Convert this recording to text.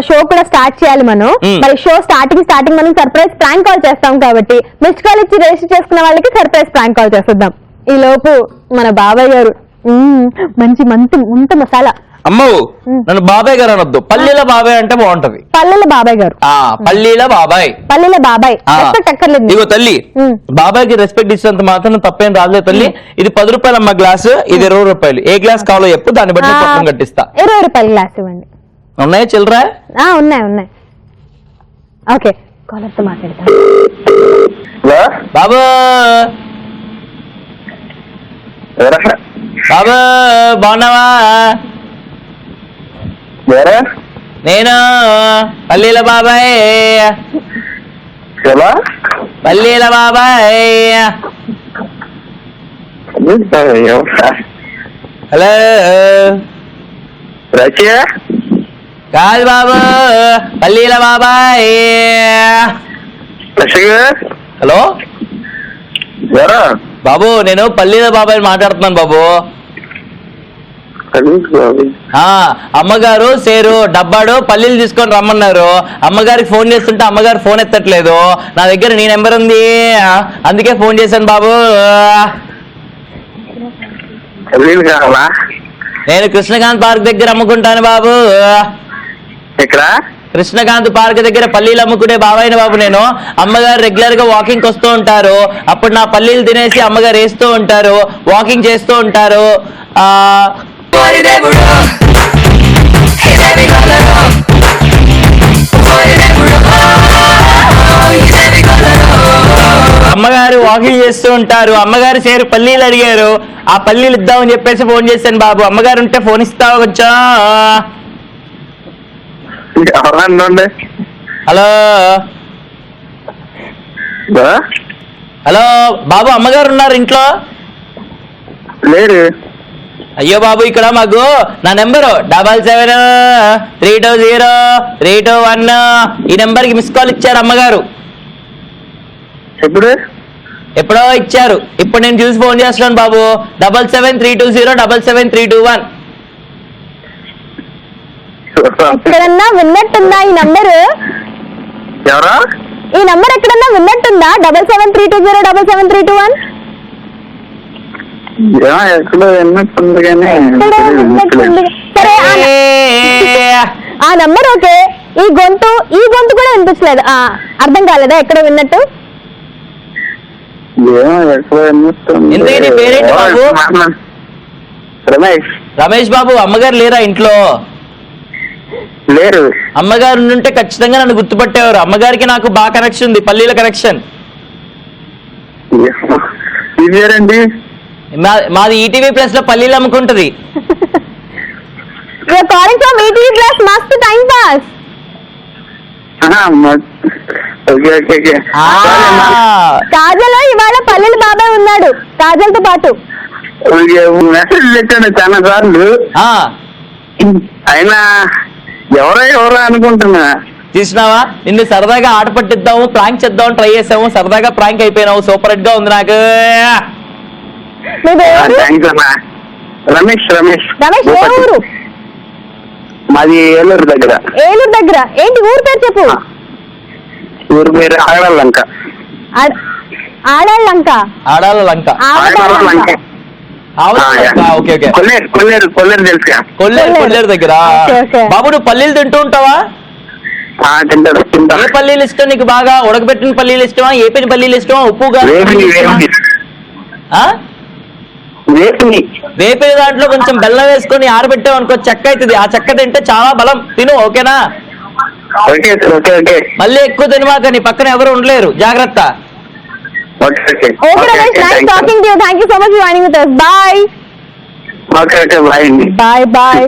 Show కూడా start చేయాలి మనం. మరి షో స్టార్టింగ్ మనం సర్ప్రైజ్ ప్రాంక్ కాల్ చేస్తాం కాబట్టి మిస్డ్ కాల్ ఇచ్చి రిజిస్టర్ చేసుకున్న వాళ్ళకి సర్ప్రైజ్ ప్రాంక్ కాల్ చేద్దాం. ఈ లోపు మన బాబాయ్ గారు మంచి ముంత మసాలా. అమ్మో నన్ను బాబాయ్ గారు అనొద్దు, పల్లీల బాబాయ్ అంటే బాగుంటది. పల్లెల బాబాయ్ గారు. పల్లీల బాబాయ్ రెస్పెక్ట్ అక్కర్లేదు. ఇగో తల్లి, బాబాయ్కి రెస్పెక్ట్ ఇచ్చినంత మాత్రం తప్పేం రాదులే తల్లి. ఇది 10 రూపాయలు అమ్మ గ్లాసు, ఇది 20 రూపాయలు. ఏ గ్లాస్ కావాలో చెప్పు, దాన్ని బట్టి పక్కన కట్టిస్తా. 20 రూపాయలు గ్లాస్ ఇవ్వండి. ఉన్నాయా చిల్లరా? ఉన్నాయి. ఓకే, కాలర్తో మాట్లాడతా. బాబు బాబు బాగున్నావా? నేను పల్లీల బాబాయ్. పల్లీల బాబాయ్. హలో కాదు బాబు, పల్లీల బాబాయ్. హలో బాబు, నేను పల్లీల బాబాయ్ మాట్లాడుతున్నాను బాబు. అమ్మగారు సేరు డబ్బాడు పల్లీలు తీసుకొని రమ్మన్నారు. అమ్మగారికి ఫోన్ చేస్తుంటే అమ్మగారు ఫోన్ ఎత్తట్లేదు. నా దగ్గర నీ నెంబర్ ఉంది, అందుకే ఫోన్ చేశాను బాబు. నేను కృష్ణకాంత్ పార్క్ దగ్గర అమ్ముకుంటాను బాబు. కృష్ణకాంత్ పార్క్ దగ్గర పల్లీలు అమ్ముకునే బాబాయిని బాబు నేను. అమ్మగారు రెగ్యులర్ గా వాకింగ్ వస్తూ ఉంటారు. అప్పుడు నా పల్లీలు తినేసి అమ్మగారు వేస్తూ ఉంటారు, వాకింగ్ చేస్తూ ఉంటారు. అమ్మగారు వాకింగ్ చేస్తూ ఉంటారు. అమ్మగారు సేరు పల్లీలు అడిగారు, ఆ పల్లీలు ఇద్దామని చెప్పేసి ఫోన్ చేశాను బాబు. అమ్మగారు ఉంటే ఫోన్ ఇస్తావా కొంచెం? హలో హలో బాబు, అమ్మగారు ఉన్నారు ఇంట్లో? లేరు. అయ్యో బాబు, ఇక్కడ మాకు నా నెంబరు 77320321 ఈ నెంబర్కి మిస్ కాల్ ఇచ్చారు అమ్మగారు. ఎప్పుడో ఇచ్చారు, ఇప్పుడు నేను చూసి ఫోన్ చేస్తున్నాను బాబు. 7732077321. ఎక్కడన్నా విన్నట్టుందా ఈ నంబరు? ఈ నంబర్ ఎక్కడన్నా విన్నట్టుందా? 7732077321. సరే, ఆ నంబర్ ఓకే. ఈ గొంతు కూడా వినిపించలేదు. అర్థం కాలేదా ఎక్కడ విన్నట్టు? పేరేంటి బాబు? రమేష్ బాబు. అమ్మగారు లేరా ఇంట్లో? లేరు. అమ్మగారు ఉంటే ఖచ్చితంగా నన్ను గుర్తుపట్టేవారు. అమ్మగారికి నాకు బాగా కనెక్షన్ ఉంది, పల్లీల కనెక్షన్. మాది ఈటీవీ ప్లస్ లో పల్లీలు అమ్ముకుంటది. కాజల్ ఇవాళ పల్లీల బాబాయ్ ఉన్నాడు కాజల్ తో పాటు. మెసేజ్ పెట్టాను చాలా సార్లు, అయినా ఎవరో అనుకుంటున్నా. చూసినావా, నిన్ను సరదాగా ఆట పట్టిద్దాము, ప్రాంక్ చేద్దాము ట్రై చేసాము. సరదాగా ప్రాంక్ అయిపోయినావు. సూపర్ హిట్ గా ఉంది నాకు. రమేష్ ఊరు? మాది ఏలూరు దగ్గర. ఏంటి ఊరు పేరు చెప్పు. ఊరు పేరు ఆడాలంక. కొల్లేరు దగ్గర. బాబు, నువ్వు పల్లీలు తింటూ ఉంటావా? ఏ పల్లీలు ఇష్టం నీకు బాగా? ఉడకబెట్టిన పల్లీలు ఇష్టమా, ఏపిన పల్లీలు ఇష్టమా, ఉప్పుగా? వేపిన దాంట్లో కొంచెం బెల్లం వేసుకొని ఆరబెట్టావు అనుకో, చెక్క అవుతుంది. ఆ చెక్క తింటే చాలా బలం. తిను, ఓకేనా? మళ్ళీ ఎక్కువ తినమాక, నీ పక్కన ఎవరు ఉండలేరు, జాగ్రత్త. Bye.